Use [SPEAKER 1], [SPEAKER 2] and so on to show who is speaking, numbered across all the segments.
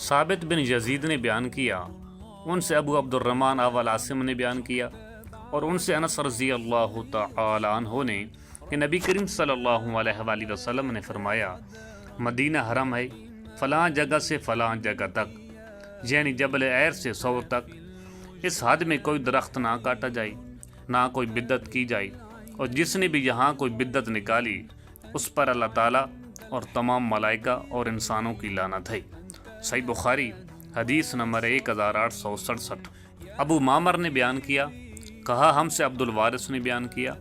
[SPEAKER 1] ثابت بن یزید نے بیان کیا، ان سے ابو عبد الرحمن اول عاصم نے بیان کیا، اور ان سے انس رضی اللہ تعالی عنہ نے کہ نبی کریم صلی اللہ علیہ وآلہ وسلم نے فرمایا، مدینہ حرم ہے، فلاں جگہ سے فلاں جگہ تک، یعنی جبل عیر سے سور تک، اس حد میں کوئی درخت نہ کاٹا جائے، نہ کوئی بدعت کی جائے، اور جس نے بھی یہاں کوئی بدعت نکالی اس پر اللہ تعالیٰ اور تمام ملائکہ اور انسانوں کی لعنت ہے۔ صحیح بخاری حدیث نمبر 1867۔ ابو معمر نے بیان کیا، کہا ہم سے عبد الوارث نے بیان کیا،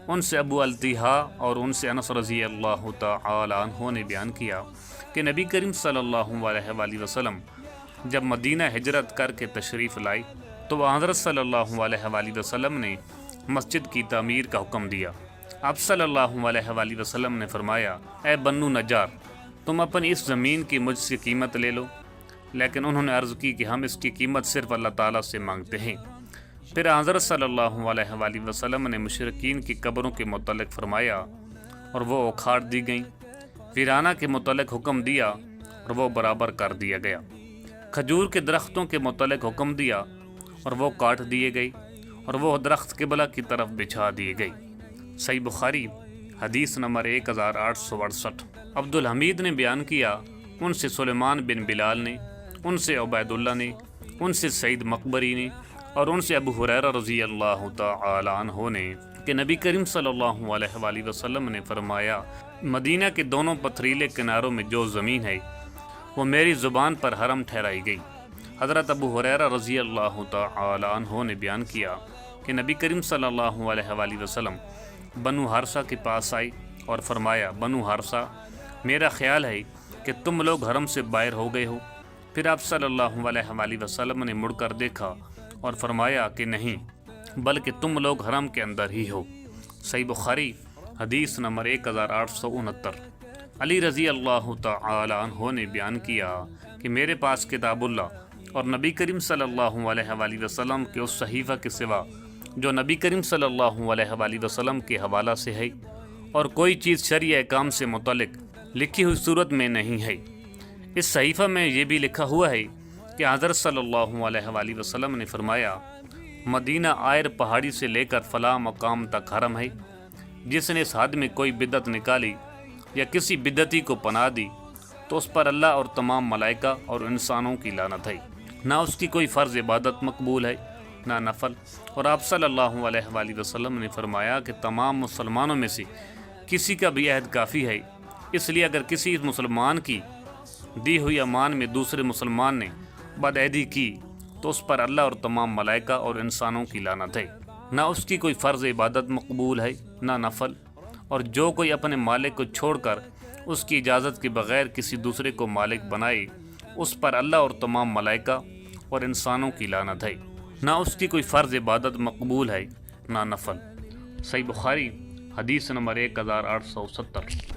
[SPEAKER 1] ان سے ابو التیہا اور ان سے انس رضی اللہ تعالی عنہ نے بیان کیا کہ نبی کریم صلی اللہ علیہ وآلہ وسلم جب مدینہ ہجرت کر کے تشریف لائی تو حضرت صلی اللہ علیہ وآلہ وسلم نے مسجد کی تعمیر کا حکم دیا۔ آپ صلی اللہ علیہ وآلہ وسلم نے فرمایا، اے بنو نجار، تم اپنی اس زمین کی مجھ سے قیمت لے لو، لیکن انہوں نے عرض کی کہ ہم اس کی قیمت صرف اللہ تعالیٰ سے مانگتے ہیں۔ پھر حضرت صلی اللہ علیہ وآلہ وسلم نے مشرکین کی قبروں کے متعلق فرمایا اور وہ اکھاڑ دی گئیں، ویرانہ کے متعلق حکم دیا اور وہ برابر کر دیا گیا، کھجور کے درختوں کے متعلق حکم دیا اور وہ کاٹ دیے گئے اور وہ درخت قبلہ کی طرف بچھا دیے گئے۔ صحیح بخاری حدیث نمبر 1868۔ عبد الحمید نے بیان کیا، ان سے سلیمان بن بلال نے، ان سے عبید اللہ نے، ان سے سعید مقبری نے، اور ان سے ابو ہریرہ رضی اللہ تعالی عنہ نے کہ نبی کریم صلی اللہ علیہ وآلہ وسلم نے فرمایا، مدینہ کے دونوں پتھریلے کناروں میں جو زمین ہے وہ میری زبان پر حرم ٹھہرائی گئی۔ حضرت ابو ہریرہ رضی اللہ تعالی عنہ نے بیان کیا کہ نبی کریم صلی اللہ علیہ وآلہ وسلم بنو حارثہ کے پاس آئی اور فرمایا، بنو حارثہ، میرا خیال ہے کہ تم لوگ حرم سے باہر ہو گئے ہو۔ پھر آپ صلی اللہ علیہ وآلہ وسلم نے مڑ کر دیکھا اور فرمایا کہ نہیں، بلکہ تم لوگ حرم کے اندر ہی ہو۔ صحیح بخاری حدیث نمبر 1869۔ علی رضی اللہ تعالی عنہ نے بیان کیا کہ میرے پاس کتاب اللہ اور نبی کریم صلی اللہ علیہ وآلہ وسلم کے اس صحیفہ کے سوا جو نبی کریم صلی اللہ علیہ وآلہ وسلم کے حوالہ سے ہے، اور کوئی چیز شرعی احکام سے متعلق لکھی ہوئی صورت میں نہیں ہے۔ اس صحیفہ میں یہ بھی لکھا ہوا ہے کہ حضرت صلی اللہ علیہ وآلہ وسلم نے فرمایا، مدینہ آئر پہاڑی سے لے کر فلاں مقام تک حرم ہے، جس نے اس حد میں کوئی بدعت نکالی یا کسی بدعتی کو پناہ دی تو اس پر اللہ اور تمام ملائکہ اور انسانوں کی لعنت ہے، نہ اس کی کوئی فرض عبادت مقبول ہے نہ نفل۔ اور آپ صلی اللہ علیہ وآلہ وسلم نے فرمایا کہ تمام مسلمانوں میں سے کسی کا بھی عہد کافی ہے، اس لیے اگر کسی مسلمان کی دی ہوئی امان میں دوسرے مسلمان نے بدعہدی کی تو اس پر اللہ اور تمام ملائکہ اور انسانوں کی لعنت ہے، نہ اس کی کوئی فرض عبادت مقبول ہے نہ نفل۔ اور جو کوئی اپنے مالک کو چھوڑ کر اس کی اجازت کے بغیر کسی دوسرے کو مالک بنائے اس پر اللہ اور تمام ملائکہ اور انسانوں کی لعنت ہے، نہ اس کی کوئی فرض عبادت مقبول ہے نہ نفل۔ صحیح بخاری حدیث نمبر 1870۔